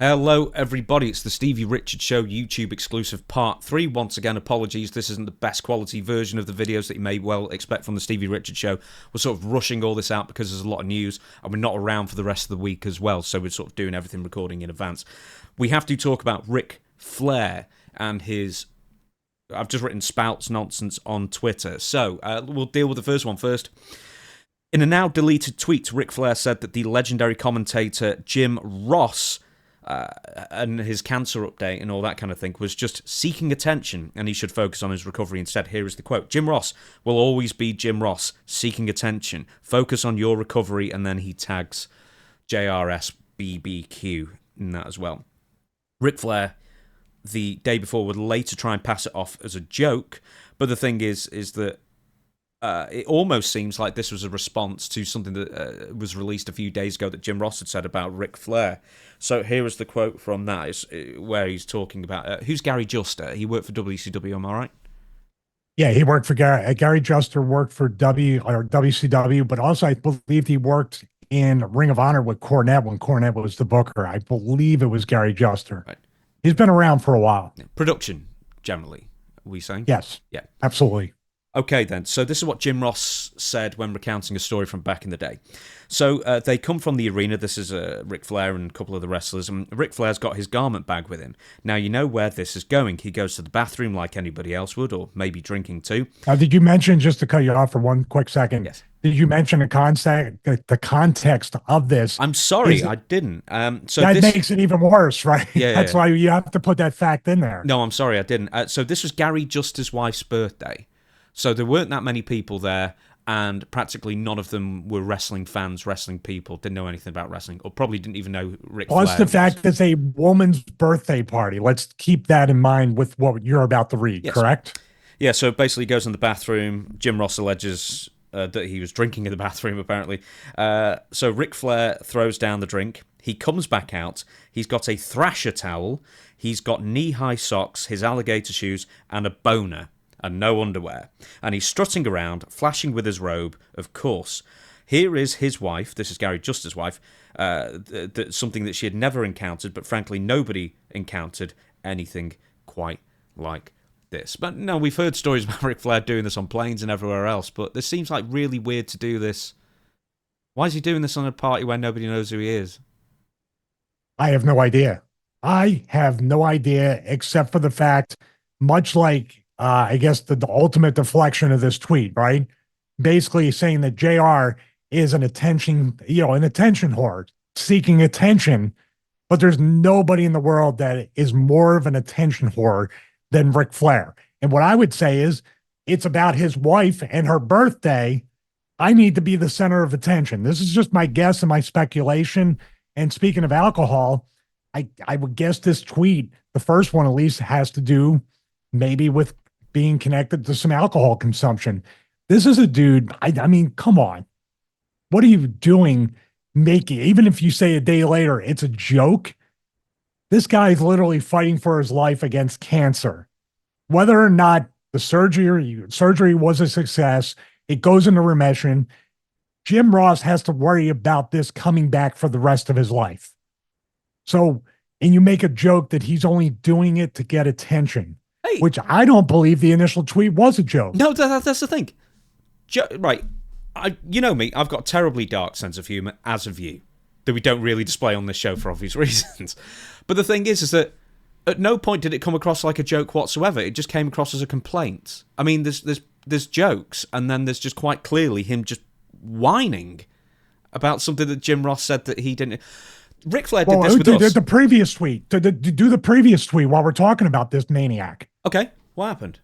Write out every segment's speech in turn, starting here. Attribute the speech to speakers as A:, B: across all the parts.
A: Hello everybody, it's the Stevie Richards Show YouTube exclusive part 3. Once again, apologies, this isn't the best quality version of the videos that you may well expect from the Stevie Richards Show. We're sort of rushing all this out because there's a lot of news and we're not around for the rest of the week as well, so we're sort of doing everything recording in advance. We have to talk about Ric Flair and his... I've just written spouts nonsense on Twitter, so we'll deal with the first one first. In a now deleted tweet, Ric Flair said that the legendary commentator Jim Ross and his cancer update and all that kind of thing was just seeking attention and he should focus on his recovery instead. Here is the quote. Jim Ross will always be Jim Ross, seeking attention. Focus on your recovery, and then he tags JRSBBQ in that as well. Ric Flair, the day before, would later try and pass it off as a joke, but the thing is that it almost seems like this was a response to something that was released a few days ago that Jim Ross had said about Ric Flair. So here is the quote from that, where he's talking about... who's Gary Juster? He worked for WCW, am I right?
B: Yeah, he worked for Gary Juster, worked for WCW, but also I believe he worked in Ring of Honor with Cornette when Cornette was the booker. I believe it was Gary Juster. Right. He's been around for a while.
A: Production, generally, are we saying?
B: Yes.
A: Yeah.
B: Absolutely.
A: Okay, then. So this is what Jim Ross said when recounting a story from back in the day. So they come from the arena. This is Ric Flair and a couple of the wrestlers. And Ric Flair's got his garment bag with him. Now, you know where this is going. He goes to the bathroom like anybody else would, or maybe drinking too.
B: Did you mention, just to cut you off for one quick second,
A: yes,
B: did you mention the context of this?
A: I'm sorry, I didn't. So
B: that makes it even worse, right?
A: Yeah,
B: That's why you have to put that fact in there.
A: No, I'm sorry, I didn't. So this was Gary Juster's wife's birthday. So there weren't that many people there, and practically none of them were wrestling fans, wrestling people, didn't know anything about wrestling, or probably didn't even know Ric Flair.
B: Plus the fact it's a woman's birthday party. Let's keep that in mind with what you're about to read, yes. Correct?
A: Yeah, so basically he goes in the bathroom. Jim Ross alleges that he was drinking in the bathroom, apparently. So Ric Flair throws down the drink. He comes back out. He's got a Thrasher towel. He's got knee-high socks, his alligator shoes, and a boner. And no underwear. And he's strutting around, flashing with his robe, of course. Here is his wife, this is Gary Juster's wife, something that she had never encountered, but frankly nobody encountered anything quite like this. But no, we've heard stories about Ric Flair doing this on planes and everywhere else, but this seems like really weird to do this. Why is he doing this on a party where nobody knows who he is?
B: I have no idea. I have no idea, except for the fact, much like I guess the ultimate deflection of this tweet, right? Basically saying that JR is an attention whore, seeking attention, but there's nobody in the world that is more of an attention whore than Ric Flair. And what I would say is, it's about his wife and her birthday. I need to be the center of attention. This is just my guess and my speculation. And speaking of alcohol, I would guess this tweet, the first one at least, has to do maybe with being connected to some alcohol consumption. This is a dude, I mean, come on. What are you doing even if you say a day later, it's a joke? This guy's literally fighting for his life against cancer. Whether or not the surgery was a success, it goes into remission, Jim Ross has to worry about this coming back for the rest of his life. So, and you make a joke that he's only doing it to get attention. Hey. Which I don't believe the initial tweet was a joke.
A: No, that's the thing. Right. You know me, I've got a terribly dark sense of humour, as have you, that we don't really display on this show for obvious reasons. But the thing is that at no point did it come across like a joke whatsoever. It just came across as a complaint. I mean, there's jokes, and then there's just quite clearly him just whining about something that Jim Ross said that he didn't... Ric Flair did this with us.
B: The previous tweet. Do the previous tweet while we're talking about this maniac.
A: Okay, what happened?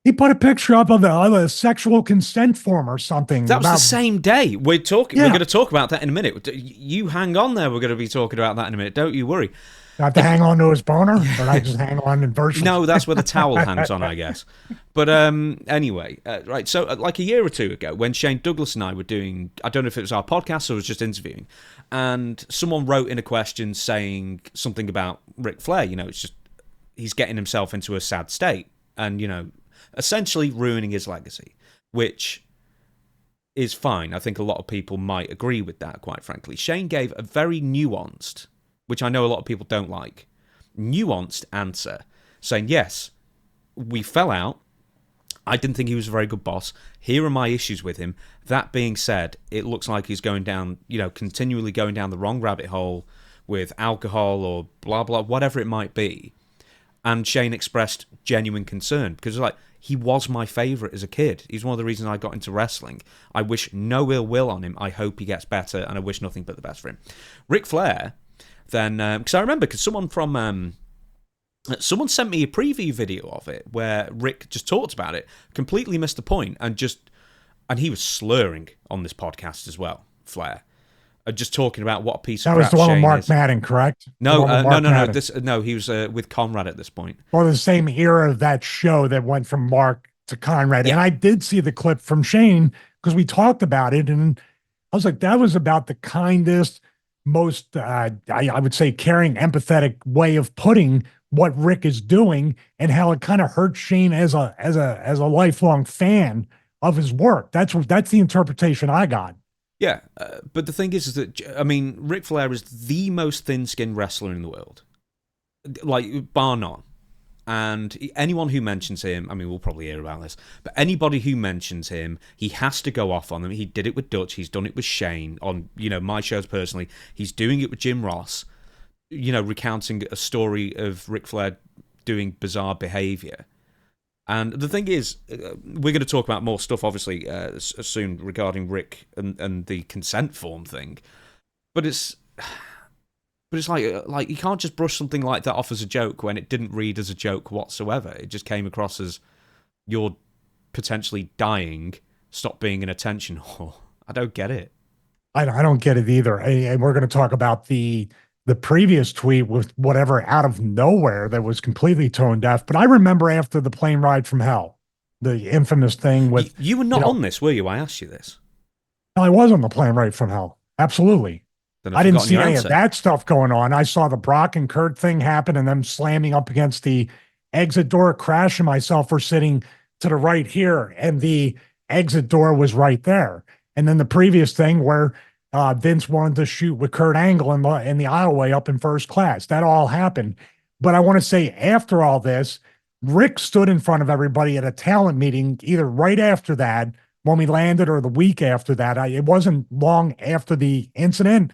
B: He put a picture up of a sexual consent form or something.
A: That was the same day. We're going to talk about that in a minute. You hang on there. We're going to be talking about that in a minute. Don't you worry.
B: I have to hang on to his boner, or I just hang on in virtual?
A: No, that's where the towel hangs on, I guess. But anyway, right. So like a year or two ago, when Shane Douglas and I were doing, I don't know if it was our podcast or it was just interviewing, and someone wrote in a question saying something about Ric Flair. You know, it's just he's getting himself into a sad state, and essentially ruining his legacy, which is fine. I think a lot of people might agree with that, quite frankly. Shane gave a very nuanced which I know a lot of people don't like, nuanced answer saying, yes, we fell out. I didn't think he was a very good boss. Here are my issues with him. That being said, it looks like he's going down, continually going down the wrong rabbit hole with alcohol or blah, blah, whatever it might be. And Shane expressed genuine concern because he was my favourite as a kid. He's one of the reasons I got into wrestling. I wish no ill will on him. I hope he gets better, and I wish nothing but the best for him. Ric Flair, then, because I remember, because someone sent me a preview video of it where Rick just talked about it, completely missed the point, and he was slurring on this podcast as well, Flair. Just talking about what a piece of crap
B: That was the one with
A: Shane
B: Mark
A: is.
B: Madden, correct?
A: No,
B: Madden.
A: No, he was with Conrad at this point.
B: Well, the same era of that show that went from Mark to Conrad.
A: Yeah.
B: And I did see the clip from Shane because we talked about it. And I was like, that was about the kindest, most, I would say, caring, empathetic way of putting what Rick is doing and how it kind of hurts Shane as a lifelong fan of his work. That's the interpretation I got.
A: Yeah, but the thing is that, Ric Flair is the most thin-skinned wrestler in the world. Bar none. And anyone who mentions him, we'll probably hear about this, but anybody who mentions him, he has to go off on them. He did it with Dutch. He's done it with Shane on, my shows personally. He's doing it with Jim Ross, recounting a story of Ric Flair doing bizarre behavior. And the thing is, we're going to talk about more stuff, obviously, soon regarding Rick and the consent form thing. But it's like you can't just brush something like that off as a joke when it didn't read as a joke whatsoever. It just came across as you're potentially dying. Stop being an attention whore. I don't get it.
B: I don't get it either. And we're going to talk about the previous tweet with whatever out of nowhere that was completely tone deaf. But I remember after the plane ride from hell, the infamous thing with
A: you were not on this, were you? I asked you this.
B: I was on the plane ride from hell. Absolutely. I didn't see any of that stuff going on. I saw the Brock and Kurt thing happen and them slamming up against the exit door. Crash and myself were sitting to the right here, and the exit door was right there. And then the previous thing where Vince wanted to shoot with Kurt Angle in the aisleway up in first class. That all happened. But I want to say after all this, Rick stood in front of everybody at a talent meeting, either right after that when we landed or the week after that. It wasn't long after the incident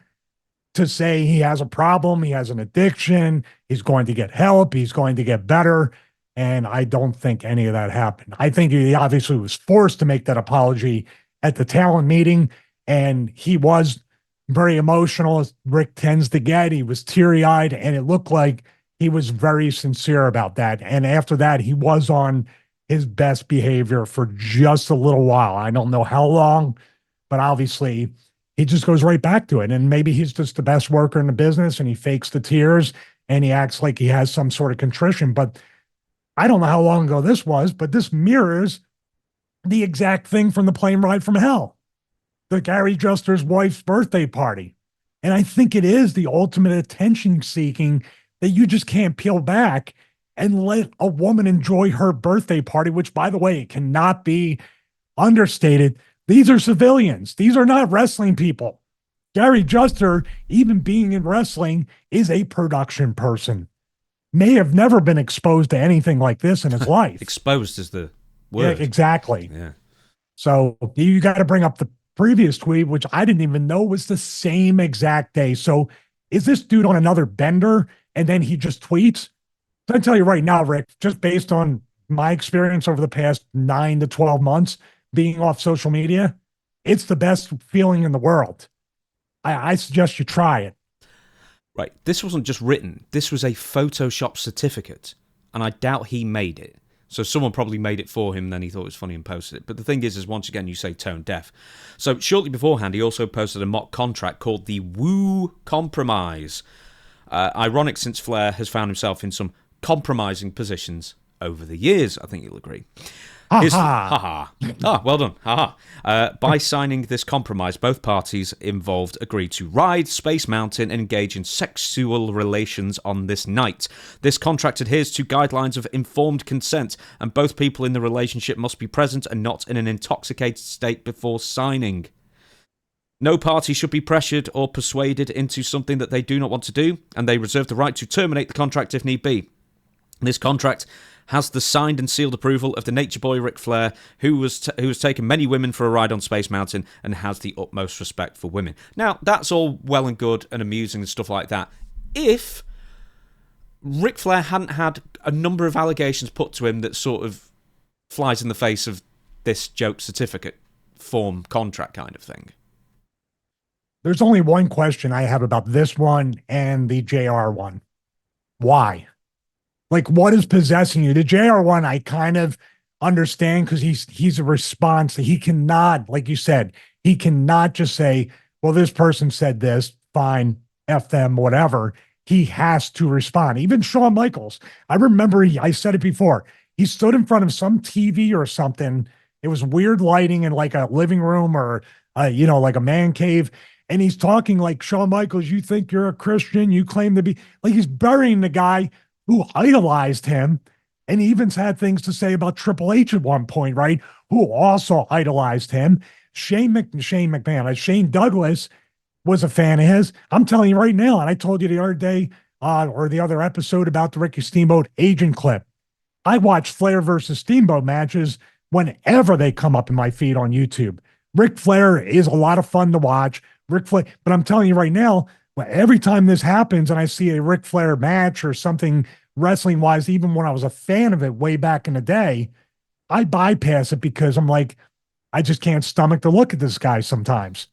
B: to say he has a problem. He has an addiction. He's going to get help. He's going to get better. And I don't think any of that happened. I think he obviously was forced to make that apology at the talent meeting. And he was very emotional, as Rick tends to get. He was teary-eyed, and it looked like he was very sincere about that. And after that, he was on his best behavior for just a little while. I don't know how long, but obviously he just goes right back to it. And maybe he's just the best worker in the business, and he fakes the tears, and he acts like he has some sort of contrition. But I don't know how long ago this was, but this mirrors the exact thing from the plane ride from hell. The Gary Juster's wife's birthday party. And I think it is the ultimate attention seeking that you just can't peel back and let a woman enjoy her birthday party, which, by the way, it cannot be understated. These are civilians. These are not wrestling people. Gary Juster, even being in wrestling, is a production person. May have never been exposed to anything like this in his life.
A: Exposed is the word.
B: Yeah, exactly.
A: Yeah. So
B: you got to bring up the previous tweet, which I didn't even know was the same exact day. So is this dude on another bender and then he just tweets? I tell you right now, Rick, just based on my experience over the past 9 to 12 months being off social media, it's the best feeling in the world. I suggest you try it.
A: Right. This wasn't just written. This was a Photoshop certificate, and I doubt he made it. So someone probably made it for him, then he thought it was funny and posted it. But the thing is once again, you say tone deaf. So shortly beforehand, he also posted a mock contract called the Woo Compromise. Ironic, since Flair has found himself in some compromising positions over the years, I think you'll agree.
B: Ha-ha.
A: Well done. By signing this compromise, both parties involved agreed to ride Space Mountain and engage in sexual relations on this night. This contract adheres to guidelines of informed consent, and both people in the relationship must be present and not in an intoxicated state before signing. No party should be pressured or persuaded into something that they do not want to do, and they reserve the right to terminate the contract if need be. This contract has the signed and sealed approval of the Nature Boy Ric Flair, who has taken many women for a ride on Space Mountain and has the utmost respect for women. Now, that's all well and good and amusing and stuff like that. If Ric Flair hadn't had a number of allegations put to him that sort of flies in the face of this joke certificate form contract kind of thing.
B: There's only one question I have about this one and the JR one. Why? Like, what is possessing you? The JR one, I kind of understand because he's a response. He cannot, like you said, he cannot just say, well, this person said this, fine, F them, whatever. He has to respond. Even Shawn Michaels, I remember I said it before. He stood in front of some TV or something. It was weird lighting in like a living room or, like a man cave. And he's talking like, Shawn Michaels, you think you're a Christian. You claim to be, like, he's burying the guy who idolized him. And he even had things to say about Triple H at one point, right? Who also idolized him. Shane Douglas was a fan of his. I'm telling you right now, and I told you the other day, or the other episode about the Ricky Steamboat agent clip. I watch Flair versus Steamboat matches whenever they come up in my feed on YouTube. Ric Flair is a lot of fun to watch. Ric Flair, but I'm telling you right now, every time this happens and I see a Ric Flair match or something wrestling wise, even when I was a fan of it way back in the day, I bypass it because I'm like, I just can't stomach to look at this guy sometimes.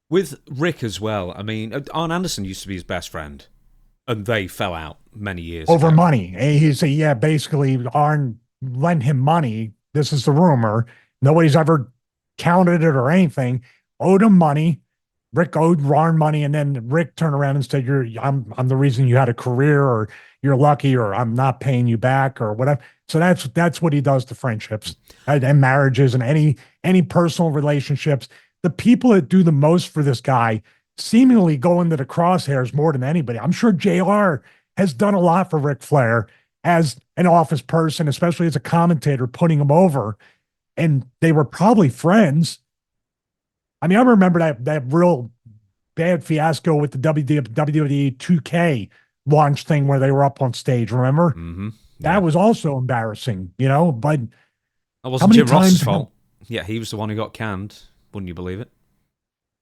A: With Rick as well, I mean, Arn Anderson used to be his best friend, and they fell out many years
B: over
A: ago.
B: Money. And he said, yeah, basically Arn lent him money. This is the rumor. Nobody's ever counted it or anything. Owed him money. Rick owed Arn money, and then Rick turned around and said, I'm the reason you had a career, or you're lucky, or I'm not paying you back, or whatever. So that's what he does to friendships and marriages and any personal relationships. The people that do the most for this guy seemingly go into the crosshairs more than anybody. I'm sure JR has done a lot for Ric Flair as an office person, especially as a commentator, putting him over. And they were probably friends. I mean, I remember that real bad fiasco with the WWE 2K launch thing where they were up on stage, remember?
A: Mm-hmm.
B: Yeah. That was also embarrassing, but
A: that wasn't Jim Ross's fault. Yeah, he was the one who got canned. Wouldn't you believe it?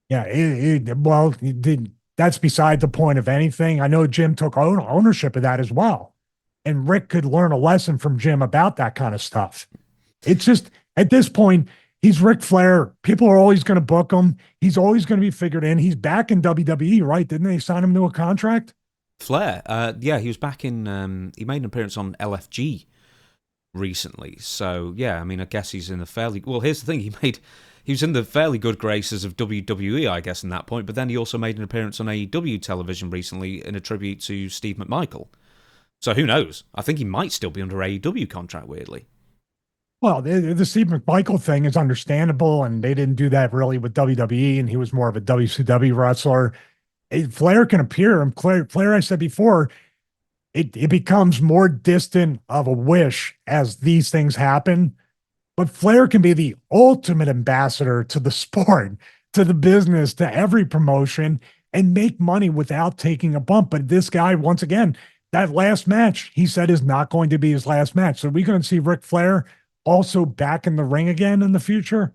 B: Yeah, that's beside the point of anything. I know Jim took ownership of that as well. And Rick could learn a lesson from Jim about that kind of stuff. It's just, at this point, he's Ric Flair. People are always going to book him. He's always going to be figured in. He's back in WWE, right? Didn't they sign him to a contract?
A: Flair? Yeah, he was back in, he made an appearance on LFG recently. So, yeah, I mean, I guess he's in a fairly, well, here's the thing, he was in the fairly good graces of WWE, I guess, in that point, but then he also made an appearance on AEW television recently in a tribute to Steve McMichael. So who knows? I think he might still be under AEW contract, weirdly. Well,
B: the Steve McMichael thing is understandable, and they didn't do that really with WWE, and he was more of a WCW wrestler. Flair can appear, and Flair, I said before, it becomes more distant of a wish as these things happen. But Flair can be the ultimate ambassador to the sport, to the business, to every promotion, and make money without taking a bump. But this guy, once again, that last match, he said, is not going to be his last match. So are we going to see Ric Flair also back in the ring again in the future?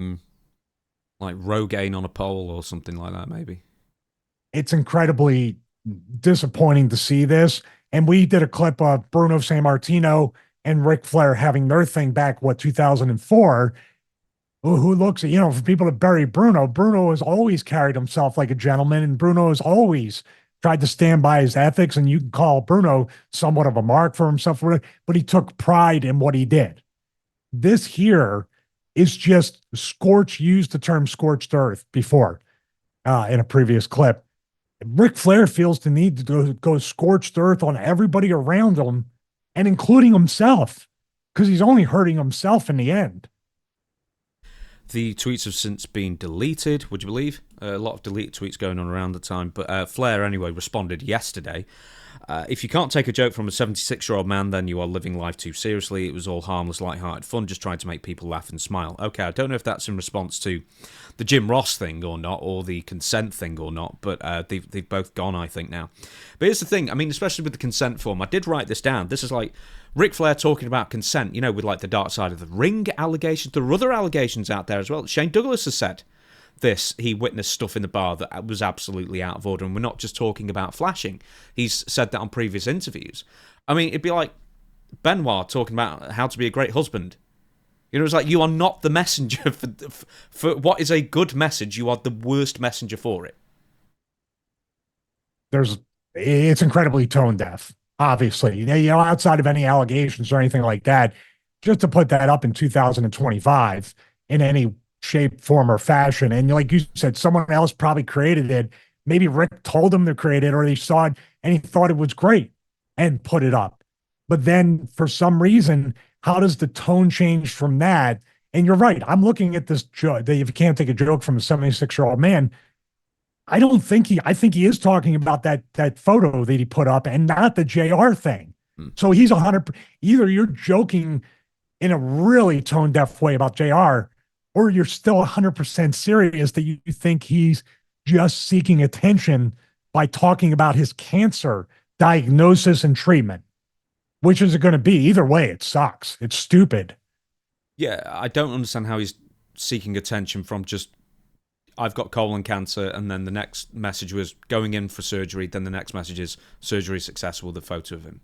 A: Like Rogaine on a pole or something like that, maybe.
B: It's incredibly disappointing to see this. And we did a clip of Bruno Sammartino and Ric Flair having their thing back, 2004, who looks at, for people to bury Bruno. Bruno has always carried himself like a gentleman, and Bruno has always tried to stand by his ethics, and you can call Bruno somewhat of a mark for himself, but he took pride in what he did. This here is just used the term scorched earth before in a previous clip. Ric Flair feels the need to go scorched earth on everybody around him, and including himself, because he's only hurting himself in the end.
A: The tweets have since been deleted, would you believe? A lot of deleted tweets going on around the time. But Flair, anyway, responded yesterday. If you can't take a joke from a 76-year-old man, then you are living life too seriously. It was all harmless, light-hearted fun, just trying to make people laugh and smile. Okay, I don't know if that's in response to the Jim Ross thing or not, or the consent thing or not, but they've both gone, I think, now. But here's the thing, I mean, especially with the consent form, I did write this down. This is like Ric Flair talking about consent, you know, with like the dark side of the ring allegations. There are other allegations out there as well. Shane Douglas has said this, he witnessed stuff in the bar that was absolutely out of order, and we're not just talking about flashing. He's said that on previous interviews. I mean, it'd be like Benoit talking about how to be a great husband. You know, it's like, you are not the messenger for what is a good message. You are the worst messenger for it.
B: It's incredibly tone deaf, obviously. You know, outside of any allegations or anything like that, just to put that up in 2025 in any shape, form, or fashion. And like you said, someone else probably created it. Maybe Rick told him to create it, or they saw it and he thought it was great and put it up. But then for some reason, how does the tone change from that? And you're right. I'm looking at this joke. If you can't take a joke from a 76-year-old man, I think he is talking about that photo that he put up and not the JR thing. So he's 100. Either you're joking in a really tone deaf way about JR, or you're still 100% serious that you think he's just seeking attention by talking about his cancer diagnosis and treatment. Which is it going to be? Either way, it sucks. It's stupid.
A: Yeah, I don't understand how he's seeking attention from just, I've got colon cancer, and then the next message was going in for surgery, then the next message is surgery successful with a photo of him.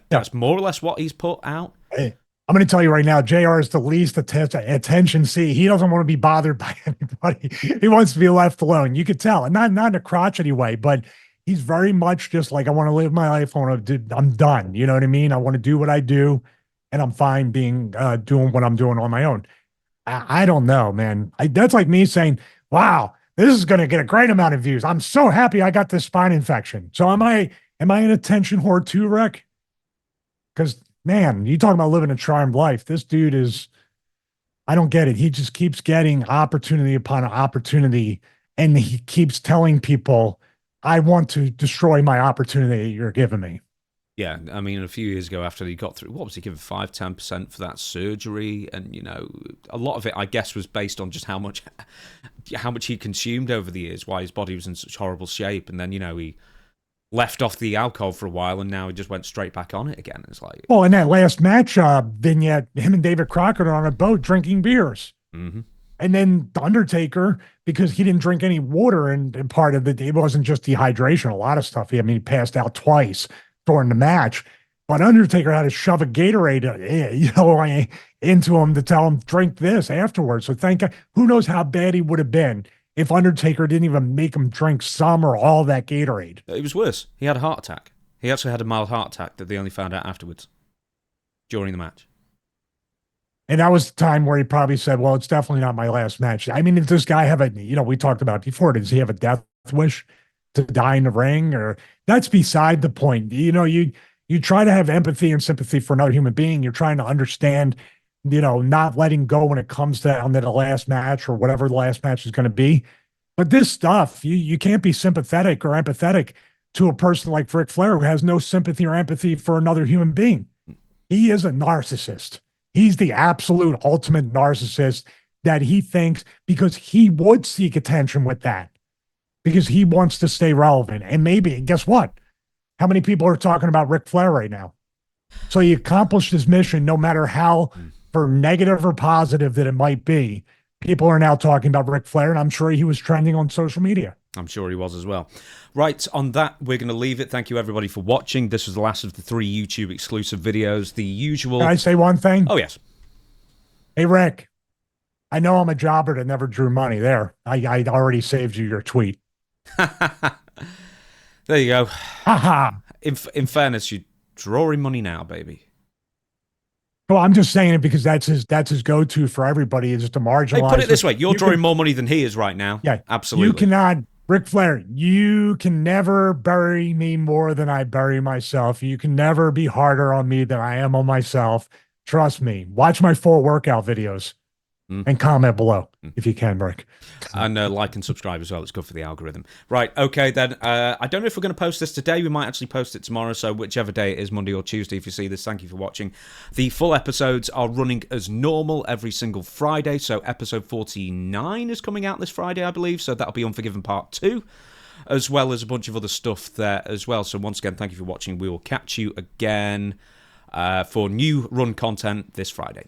A: That's more or less what he's put out.
B: Hey, I'm going to tell you right now, JR is the least attention. See, he doesn't want to be bothered by anybody. He wants to be left alone. You could tell, and not in a crotchety way, but he's very much just like, I want to live my life. I'm done. You know what I mean? I want to do what I do, and I'm fine being doing what I'm doing on my own. I don't know, man. That's like me saying, wow, this is going to get a great amount of views. I'm so happy I got this spine infection. So am I an attention whore too, Rick? Because, man, you talk about living a charmed life. This dude is, I don't get it. He just keeps getting opportunity upon opportunity, and he keeps telling people, I want to destroy my opportunity you're giving me.
A: Yeah, I mean, a few years ago after he got through, what was he given, 5-10% for that surgery? And, you know, a lot of it, I guess, was based on just how much he consumed over the years, why his body was in such horrible shape. And then, you know, he left off the alcohol for a while, and now he just went straight back on it again. It's like,
B: well, in that last match vignette, him and David Crockett are on a boat drinking beers.
A: Mm-hmm.
B: And then the Undertaker, because he didn't drink any water, and part of it wasn't just dehydration, a lot of stuff. He passed out twice during the match. But Undertaker had to shove a Gatorade, into him to tell him, drink this afterwards. So thank God. Who knows how bad he would have been if Undertaker didn't even make him drink some or all that Gatorade.
A: It was worse. He had a heart attack. He actually had a mild heart attack that they only found out afterwards, during the match.
B: And that was the time where he probably said, well, it's definitely not my last match. I mean, does this guy have we talked about it before, does he have a death wish to die in the ring? Or that's beside the point. You try to have empathy and sympathy for another human being. You're trying to understand, not letting go when it comes down to the last match or whatever the last match is going to be. But this stuff, you can't be sympathetic or empathetic to a person like Ric Flair who has no sympathy or empathy for another human being. He is a narcissist. He's the absolute ultimate narcissist that he thinks, because he would seek attention with that, because he wants to stay relevant. And maybe, guess what? How many people are talking about Ric Flair right now? So he accomplished his mission, no matter how, for negative or positive that it might be. People are now talking about Ric Flair, and I'm sure he was trending on social media.
A: I'm sure he was as well. Right, on that, we're going to leave it. Thank you, everybody, for watching. This was the last of the 3 YouTube exclusive videos. The usual...
B: Can I say one thing?
A: Oh, yes.
B: Hey, Rick, I know I'm a jobber that never drew money. There, I already saved you your tweet.
A: There you go.
B: Ha
A: In fairness, you're drawing money now, baby.
B: Well, I'm just saying it because that's his go-to for everybody, is just to marginalize.
A: Hey, put it this way. You're drawing more money than he is right now.
B: Yeah,
A: absolutely.
B: You cannot, Ric Flair, you can never bury me more than I bury myself. You can never be harder on me than I am on myself. Trust me. Watch my full workout videos. And comment below if you can, Rick.
A: And like and subscribe as well. It's good for the algorithm. Right, okay, then. I don't know if we're going to post this today. We might actually post it tomorrow, so whichever day it is, Monday or Tuesday, if you see this, thank you for watching. The full episodes are running as normal every single Friday, so episode 49 is coming out this Friday, I believe, so that'll be Unforgiven Part 2, as well as a bunch of other stuff there as well. So once again, thank you for watching. We will catch you again for new run content this Friday.